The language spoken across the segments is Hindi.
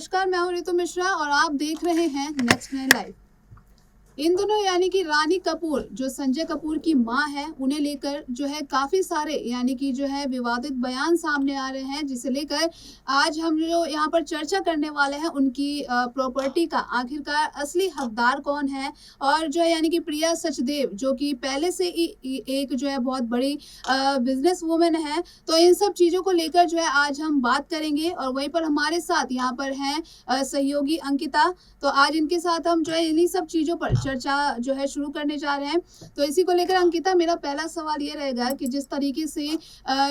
नमस्कार, मैं हूँ रितु मिश्रा और आप देख रहे हैं नेक्स्ट नाइन लाइव। इन दिनों यानी कि रानी कपूर जो संजय कपूर की मां है, उन्हें लेकर जो है काफी सारे यानी कि जो है विवादित बयान सामने आ रहे हैं, जिसे लेकर आज हम जो यहाँ पर चर्चा करने वाले हैं उनकी प्रॉपर्टी का आखिरकार असली हकदार कौन है। और जो है यानी कि प्रिया सचदेव जो कि पहले से ही एक जो है बहुत बड़ी बिजनेस वुमेन है, तो इन सब चीजों को लेकर जो है आज हम बात करेंगे। और वहीं पर हमारे साथ यहाँ पर हैं सहयोगी अंकिता, तो आज इनके साथ हम जो है इन्हीं सब चीजों पर चर्चा जो है शुरू करने जा रहे हैं। तो इसी को लेकर अंकिता, मेरा पहला सवाल ये रहेगा कि जिस तरीके से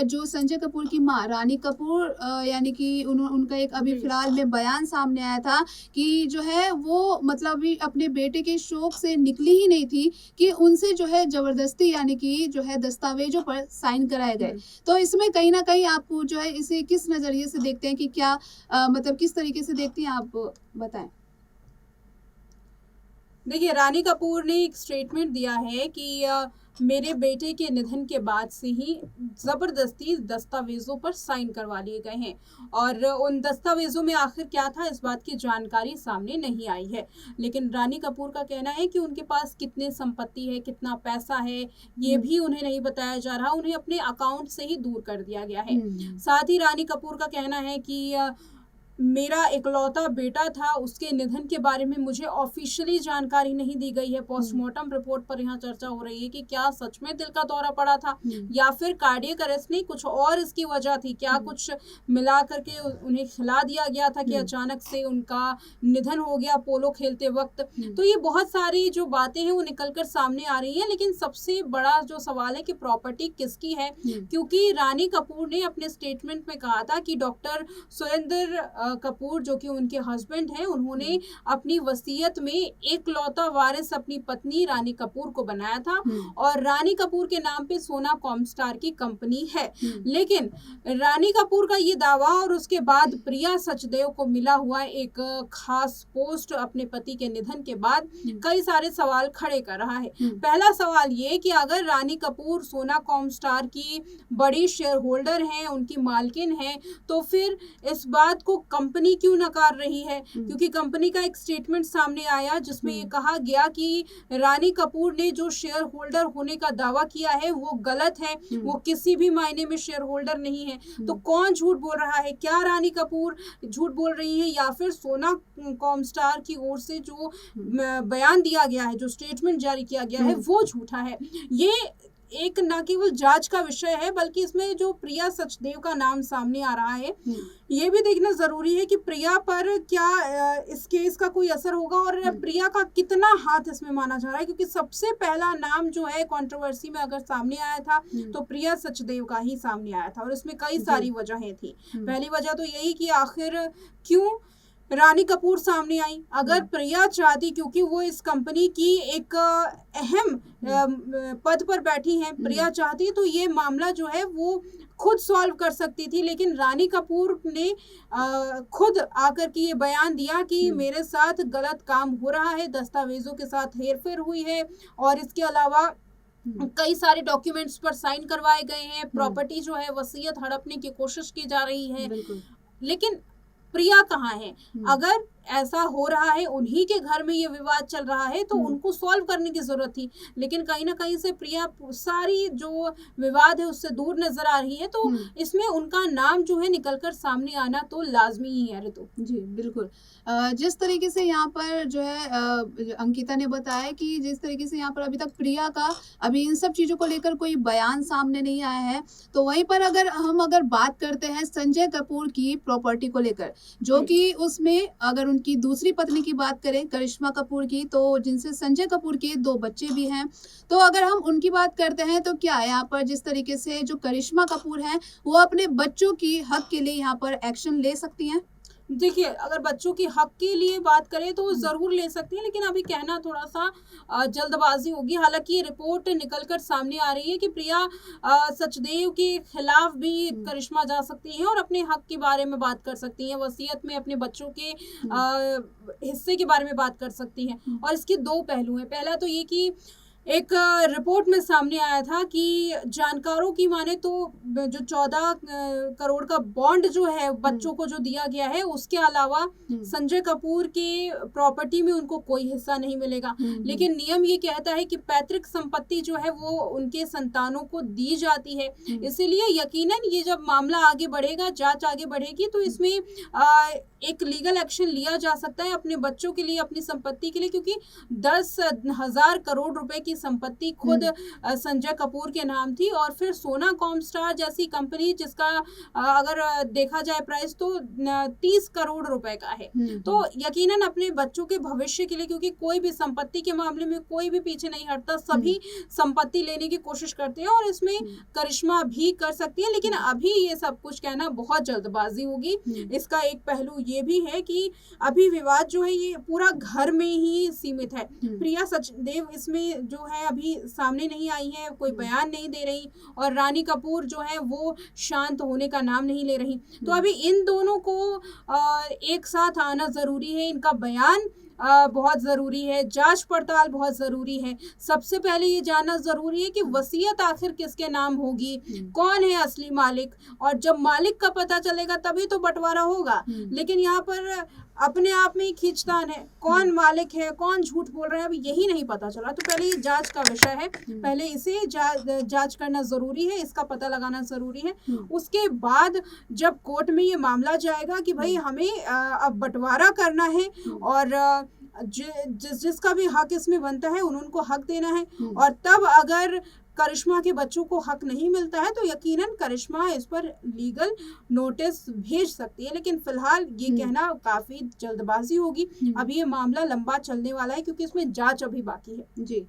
जो संजय कपूर की मां रानी कपूर यानी कि उनका एक अभी फिलहाल में बयान सामने आया था कि जो है वो मतलब अभी अपने बेटे के शौक से निकली ही नहीं थी कि उनसे जो है जबरदस्ती यानी कि जो है दस्तावेजों पर साइन कराए गए। तो इसमें कहीं ना कहीं आप जो है इसे किस नजरिए से देखते हैं कि क्या मतलब किस तरीके से देखती हैं, आप बताएं। देखिए, रानी कपूर ने एक स्टेटमेंट दिया है कि मेरे बेटे के निधन के बाद से ही ज़बरदस्ती दस्तावेज़ों पर साइन करवा लिए गए हैं और उन दस्तावेज़ों में आखिर क्या था, इस बात की जानकारी सामने नहीं आई है। लेकिन रानी कपूर का कहना है कि उनके पास कितनी संपत्ति है, कितना पैसा है, ये भी उन्हें नहीं बताया जा रहा, उन्हें अपने अकाउंट से ही दूर कर दिया गया है। साथ ही रानी कपूर का कहना है कि मेरा इकलौता बेटा था, उसके निधन के बारे में मुझे ऑफिशियली जानकारी नहीं दी गई है। पोस्टमार्टम रिपोर्ट पर यहाँ चर्चा हो रही है कि क्या सच में दिल का दौरा पड़ा था या फिर कार्डियक अरेस्ट नहीं, कुछ और इसकी वजह थी, क्या कुछ मिला करके उन्हें खिला दिया गया था कि अचानक से उनका निधन हो गया पोलो खेलते वक्त। तो ये बहुत सारी जो बातें हैं वो निकल कर सामने आ रही हैं। लेकिन सबसे बड़ा जो सवाल है कि प्रॉपर्टी किसकी है, क्योंकि रानी कपूर ने अपने स्टेटमेंट में कहा था कि डॉक्टर सुरेंद्र कपूर जो कि उनके हस्बैंड हैं, उन्होंने अपनी वसीयत में एकलौता वारिस अपनी पत्नी रानी कपूर को बनाया था और रानी कपूर के नाम पे सोना कॉमस्टार की कंपनी है। लेकिन रानी कपूर का ये दावा और उसके बाद प्रिया सचदेव को मिला हुआ एक खास पोस्ट अपने पति के निधन के बाद कई सारे सवाल खड़े कर रहा है। पहला सवाल ये कि अगर रानी कपूर सोना कॉमस्टार की बड़ी शेयर होल्डर हैं, उनकी मालकिन हैं, तो फिर इस बात को कंपनी क्यों नकार रही है? क्योंकि कंपनी का एक स्टेटमेंट सामने आया जिसमें ये कहा गया कि रानी कपूर ने जो शेयर होल्डर होने का दावा किया है वो गलत है, वो किसी भी मायने में शेयर होल्डर नहीं है। तो कौन झूठ बोल रहा है? क्या रानी कपूर झूठ बोल रही है या फिर सोना कॉमस्टार की ओर से जो बयान दिया गया है, जो स्टेटमेंट जारी किया गया है, वो झूठा है? ये एक न केवल जांच का विषय है बल्कि इसमें जो प्रिया सचदेव का नाम सामने आ रहा है, ये भी देखना जरूरी है कि प्रिया पर क्या इस केस का कोई असर होगा और प्रिया का कितना हाथ इसमें माना जा रहा है। क्योंकि सबसे पहला नाम जो है कंट्रोवर्सी में अगर सामने आया था तो प्रिया सचदेव का ही सामने आया था और इसमें कई सारी वजहें थी। पहली वजह तो यही कि आखिर क्यों रानी कपूर सामने आई। अगर प्रिया चाहती, क्योंकि वो इस कंपनी की एक अहम पद पर बैठी हैं, प्रिया चाहती तो ये मामला जो है वो खुद सॉल्व कर सकती थी। लेकिन रानी कपूर ने खुद आकर के ये बयान दिया कि मेरे साथ गलत काम हो रहा है, दस्तावेजों के साथ हेरफेर हुई है और इसके अलावा कई सारे डॉक्यूमेंट्स पर साइन करवाए गए हैं, प्रॉपर्टी जो है वसीयत हड़पने की कोशिश की जा रही है। लेकिन प्रिया कहाँ है? अगर ऐसा हो रहा है, उन्हीं के घर में ये विवाद चल रहा है, तो उनको सॉल्व करने की जरूरत थी। लेकिन कहीं ना कहीं से प्रिया सारी जो विवाद है उससे दूर नजर आ रही है, तो इसमें उनका नाम जो है निकलकर सामने आना तो लाजमी ही है। ऋतु जी बिल्कुल, जिस तरीके से यहाँ पर जो है अंकिता ने बताया कि जिस तरीके से यहाँ पर अभी तक प्रिया का अभी इन सब चीजों को लेकर कोई बयान सामने नहीं आया है, तो वहीं पर अगर बात करते हैं संजय कपूर की प्रॉपर्टी को लेकर, जो कि उसमें अगर उनकी दूसरी पत्नी की बात करें करिश्मा कपूर की, तो जिनसे संजय कपूर के 2 बच्चे भी हैं, तो अगर हम उनकी बात करते हैं तो क्या यहाँ पर जिस तरीके से जो करिश्मा कपूर हैं वो अपने बच्चों की हक के लिए यहाँ पर एक्शन ले सकती हैं? देखिए, अगर बच्चों के हक के लिए बात करें तो जरूर ले सकती हैं, लेकिन अभी कहना थोड़ा सा जल्दबाजी होगी। हालांकि ये रिपोर्ट निकलकर सामने आ रही है कि प्रिया सचदेव के खिलाफ भी करिश्मा जा सकती हैं और अपने हक के बारे में बात कर सकती हैं, वसीयत में अपने बच्चों के हिस्से के बारे में बात कर सकती हैं। और इसके 2 पहलू हैं। पहला तो ये कि एक रिपोर्ट में सामने आया था कि जानकारों की माने तो जो 14 करोड़ का बॉन्ड जो है बच्चों को जो दिया गया है, उसके अलावा संजय कपूर के प्रॉपर्टी में उनको कोई हिस्सा नहीं मिलेगा। लेकिन नियम ये कहता है कि पैतृक संपत्ति जो है वो उनके संतानों को दी जाती है। इसीलिए यकीनन ये जब मामला आगे बढ़ेगा, जांच आगे बढ़ेगी, तो इसमें एक लीगल एक्शन लिया जा सकता है अपने बच्चों के लिए, अपनी संपत्ति के लिए, क्योंकि 10,000 करोड़ रुपए की संपत्ति खुद संजय कपूर के नाम थी। और फिर सोना कॉमस्टार जैसी कंपनी जिसका अगर देखा जाए प्राइस तो 30 करोड़ रुपए का है। तो यकीनन अपने बच्चों के भविष्य के लिए, क्योंकि कोई भी संपत्ति के मामले में कोई भी पीछे नहीं हटता, सभी संपत्ति लेने की कोशिश करते हैं और इसमें करिश्मा भी कर सकती है। लेकिन अभी ये सब कुछ कहना बहुत जल्दबाजी होगी। इसका एक पहलू ये भी है कि अभी विवाद जो है ये पूरा घर में ही सीमित है। प्रिया सचदेव इसमें जो है अभी सामने नहीं आई है, कोई बयान नहीं दे रही, और रानी कपूर जो है वो शांत होने का नाम नहीं ले रही। तो अभी इन दोनों को एक साथ आना जरूरी है, इनका बयान बहुत ज़रूरी है, जांच पड़ताल बहुत ज़रूरी है। सबसे पहले ये जानना ज़रूरी है कि वसीयत आखिर किसके नाम होगी, कौन है असली मालिक, और जब मालिक का पता चलेगा तभी तो बंटवारा होगा। लेकिन यहाँ पर अपने आप में ही खींचतान है, कौन मालिक है, कौन झूठ बोल रहा है, अभी यही नहीं पता चला। तो पहले ये जांच का विषय है, पहले इसे जांच करना ज़रूरी है, इसका पता लगाना ज़रूरी है। उसके बाद जब कोर्ट में ये मामला जाएगा कि भाई हमें अब बंटवारा करना है और जिसका भी हक इसमें बनता है उनको हक देना है, और तब अगर करिश्मा के बच्चों को हक नहीं मिलता है तो यकीनन करिश्मा इस पर लीगल नोटिस भेज सकती है। लेकिन फिलहाल ये कहना काफी जल्दबाजी होगी। अभी ये मामला लंबा चलने वाला है क्योंकि इसमें जांच अभी बाकी है। जी,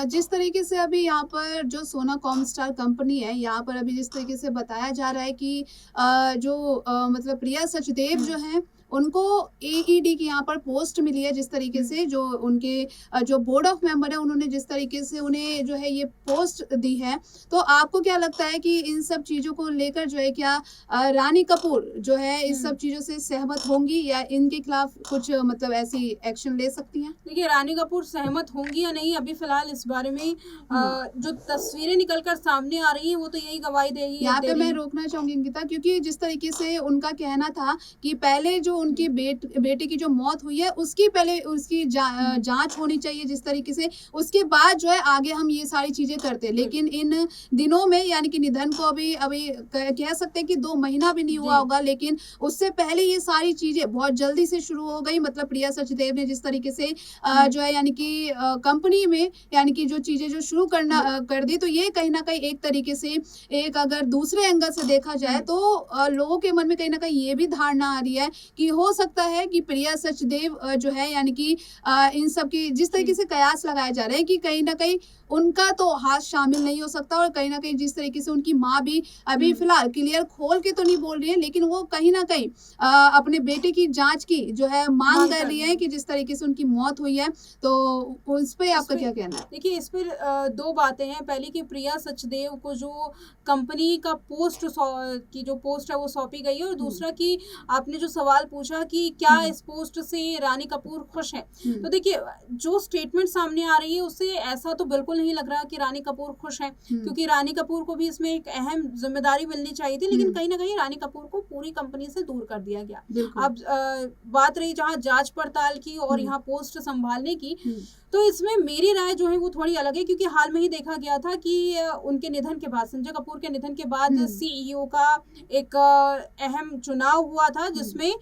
जिस तरीके से अभी यहाँ पर जो सोना कॉमस्टार कंपनी है, यहाँ पर अभी जिस तरीके से बताया जा रहा है कि मतलब प्रिया सचदेव जो है उनको AED की यहाँ पर पोस्ट मिली है, जिस तरीके से जो उनके जो बोर्ड ऑफ मेंबर है उन्होंने जिस तरीके से उन्हें जो है ये पोस्ट दी है। तो आपको क्या लगता है कि इन सब चीज़ों को लेकर जो है क्या रानी कपूर जो है इस सब चीज़ों से सहमत होंगी या इनके खिलाफ कुछ मतलब ऐसी एक्शन ले सकती हैं? देखिए, रानी कपूर सहमत होंगी या नहीं, अभी फिलहाल इस बारे में जो तस्वीरें निकलकर सामने आ रही हैं वो तो यही गवाही देगी। यहाँ पे मैं रोकना चाहूंगी अंकिता, क्योंकि जिस तरीके से उनका कहना था कि पहले जो उनकी बेटे की जो मौत हुई है उसकी पहले उसकी जांच होनी चाहिए जिस तरीके से, उसके बाद जो है आगे हम ये सारी चीजें करते हैं। लेकिन इन दिनों में यानी कि निधन को अभी कह सकते हैं कि 2 महीना भी नहीं हुआ होगा, लेकिन उससे पहले ये सारी चीजें बहुत जल्दी से शुरू हो गई। मतलब प्रिया सचदेव ने जिस तरीके से जो है यानी कि कंपनी में यानी कि जो चीजें जो शुरू कर दी, तो ये कहीं ना कहीं एक तरीके से एक अगर दूसरे एंगल से देखा जाए तो लोगों के मन में कहीं ना कहीं ये भी धारणा आ रही है कि हो सकता है कि प्रिया सचदेव जो है यानी कि इन सब की जिस तरीके से कयास लगाए जा रहे हैं कि कहीं ना कहीं उनका तो हाथ शामिल नहीं हो सकता, और कहीं ना कहीं जिस तरीके से उनकी माँ भी अभी फिलहाल क्लियर खोल के तो नहीं बोल रही है, लेकिन वो कहीं ना कहीं अपने बेटे की जांच की जो है मांग कर रही है कि जिस तरीके से उनकी मौत हुई है। तो उस पर आपका क्या कहना है? देखिए, इस पर 2 बातें हैं। पहले कि प्रिया सचदेव को जो कंपनी का पोस्ट की जो पोस्ट है वो सौंपी गई है, और दूसरा कि आपने जो सवाल पूछा कि क्या इस पोस्ट से रानी कपूर खुश है, तो देखिए जो स्टेटमेंट सामने आ रही है उससे ऐसा तो बिल्कुल नहीं लग रहा कि रानी कपूर खुश है, क्योंकि रानी कपूर को भी इसमें एक अहम जिम्मेदारी मिलनी चाहिए थी। लेकिन कहीं ना कहीं रानी कपूर को पूरी कंपनी से दूर कर दिया गया। अब बात रही जहाँ जांच पड़ताल की और यहाँ पोस्ट संभालने की, तो इसमें मेरी राय जो है वो थोड़ी अलग है, क्योंकि हाल में ही देखा गया था कि उनके निधन के बाद, संजय कपूर के निधन के बाद CEO का एक अहम चुनाव हुआ था जिसमें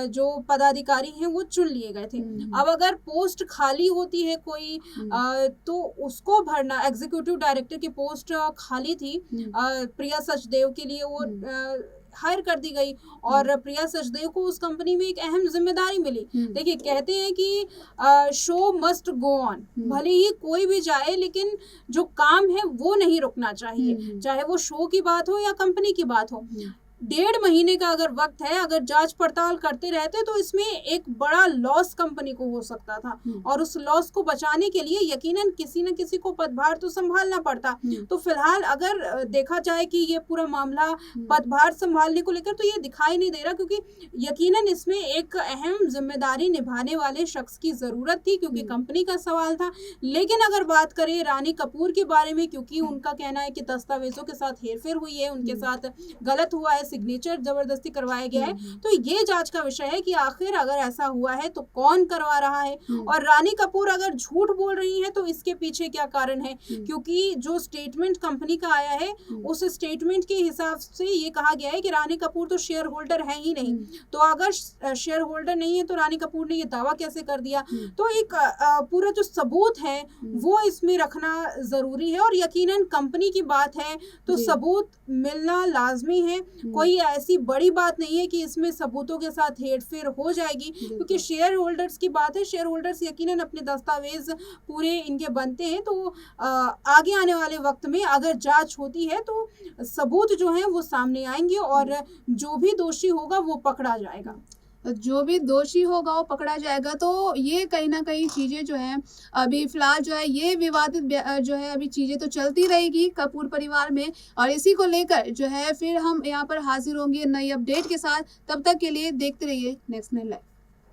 जो पदाधिकारी हैं वो चुन लिए गए थे। अब अगर पोस्ट खाली होती है कोई तो उसको भरना, एग्जीक्यूटिव डायरेक्टर की पोस्ट खाली थी प्रिया सचदेव के लिए, वो हायर कर दी गई और प्रिया सचदेव को उस कंपनी में एक अहम जिम्मेदारी मिली। देखिए, कहते हैं कि शो मस्ट गो ऑन, भले ही कोई भी जाए लेकिन जो काम है वो नहीं रुकना चाहिए, चाहे वो शो की बात हो या कंपनी की बात हो। 1.5 महीने का अगर वक्त है, अगर जांच पड़ताल करते रहते तो इसमें एक बड़ा लॉस कंपनी को हो सकता था और उस लॉस को बचाने के लिए यकीनन किसी न किसी को पदभार तो संभालना पड़ता। तो फिलहाल अगर देखा जाए कि ये पूरा मामला पदभार संभालने को लेकर तो ये दिखाई नहीं दे रहा, क्योंकि यकीनन इसमें एक अहम जिम्मेदारी निभाने वाले शख्स की जरूरत थी, क्योंकि कंपनी का सवाल था। लेकिन अगर बात करें रानी कपूर के बारे में, क्योंकि उनका कहना है कि दस्तावेजों के साथ हेरफेर हुई है, उनके साथ गलत हुआ है, सिग्नेचर जबरदस्ती करवाया गया है, तो ये जांच का विषय है कि आखिर अगर ऐसा हुआ है तो कौन करवा रहा है और रानी कपूर अगर झूठ बोल रही है तो इसके पीछे क्या कारण है। क्योंकि जो स्टेटमेंट कंपनी का आया है उस स्टेटमेंट के हिसाब से ये कहा गया है कि रानी कपूर तो शेयर होल्डर है ही नहीं, तो अगर शेयर होल्डर नहीं है तो रानी कपूर ने ये दावा कैसे कर दिया। तो एक पूरा जो सबूत है वो इसमें रखना जरूरी है और यकीनन कंपनी की बात है तो सबूत मिलना लाजमी है। कोई ऐसी बड़ी बात नहीं है कि इसमें सबूतों के साथ हेरफेर हो जाएगी, क्योंकि शेयर होल्डर्स की बात है, शेयर होल्डर्स यकीनन अपने दस्तावेज पूरे इनके बनते हैं। तो आगे आने वाले वक्त में अगर जांच होती है तो सबूत जो है वो सामने आएंगे और जो भी दोषी होगा वो पकड़ा जाएगा। जो भी दोषी होगा वो पकड़ा जाएगा। तो ये कहीं ना कहीं चीज़ें जो हैं अभी फ़िलहाल जो है ये विवादित जो है अभी चीज़ें तो चलती रहेगी कपूर परिवार में, और इसी को लेकर जो है फिर हम यहाँ पर हाजिर होंगे नई अपडेट के साथ। तब तक के लिए देखते रहिए नेक्स्ट नाइन लाइव।